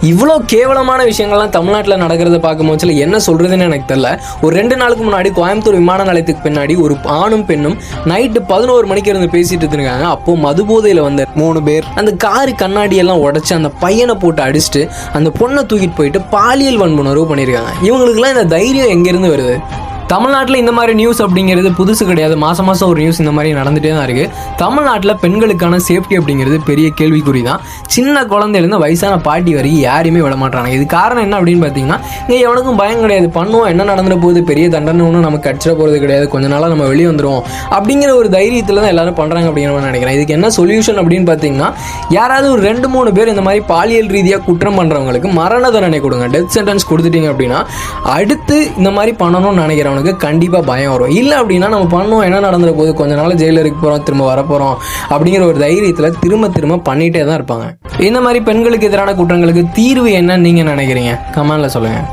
இவ்வளோ கேவலமான விஷயங்கள்லாம் தமிழ்நாட்டில் நடக்கிறத பார்க்கும்போது என்ன சொல்கிறதுன்னு எனக்கு தெரியல. ஒரு 2 நாளுக்கு முன்னாடி கோயம்புத்தூர் விமான நிலையத்துக்கு பின்னாடி ஒரு ஆணும் பெண்ணும் நைட்டு 11 மணிக்கு இருந்து பேசிட்டு இருக்காங்க. அப்போது மதுபோதையில் வந்த 3 பேர் அந்த காரு கண்ணாடியெல்லாம் உடச்சி அந்த பையனை போட்டு அடிச்சுட்டு அந்த பொண்ணை தூக்கிட்டு போயிட்டு பாலியல் வன்புணர்வு பண்ணியிருக்காங்க. இவங்களுக்குலாம் இந்த தைரியம் எங்கேருந்து வருது? தமிழ்நாட்டில் இந்த மாதிரி நியூஸ் அப்படிங்கிறது புதுசு கிடையாது. மாதம் ஒரு நியூஸ் இந்த மாதிரி நடந்துகிட்டே தான் இருக்குது. தமிழ்நாட்டில் பெண்களுக்கான சேஃப்டி அப்படிங்கிறது பெரிய கேள்விக்குறி தான். சின்ன குழந்தையிலேருந்து வயசான பாட்டி வரைக்கும் யாரையுமே விட மாட்டாங்க. இது காரணம் என்ன அப்படின்னு பார்த்தீங்கன்னா, இங்கே எவனுக்கும் பயம் கிடையாது. பண்ணுவோம், என்ன நடந்துட போகுது, பெரிய தண்டனை ஒன்றும் நமக்கு கடிச்சிட போகிறது கிடையாது, கொஞ்ச நாளாக நம்ம வெளியே வந்துடுவோம் அப்படிங்கிற ஒரு தைரியத்தில் தான் எல்லாரும் பண்ணுறாங்க அப்படிங்கிற நான் நினைக்கிறேன். இதுக்கு என்ன சொல்யூஷன் அப்படின்னு பார்த்தீங்கன்னா, யாராவது ஒரு 2-3 பேர் இந்த மாதிரி பாலியல் ரீதியாக குற்றம் பண்ணுறவங்களுக்கு மரண தண்டனை கொடுங்க. டெத் சென்டென்ஸ் கொடுத்துட்டீங்க அப்படின்னா அடுத்து இந்த மாதிரி பண்ணணும்னு நினைக்கிறேன் கண்டிப்பா பயம் வரும். இல்லை அப்படின்னா நம்ம பண்ணுவோம், என்ன நடந்துற போது, கொஞ்ச நாள் ஜெயிலருக்கு போகிறோம், திரும்ப வரப்போகிறோம் அப்படிங்கிற ஒரு தைரியத்தில் திரும்ப பண்ணிகிட்டே தான் இருப்பாங்க. இந்த மாதிரி பெண்களுக்கு எதிரான குற்றங்களுக்கு தீர்வு என்ன நீங்கள் நினைக்கிறீங்க? கமெண்ட்ல சொல்லுங்கள்.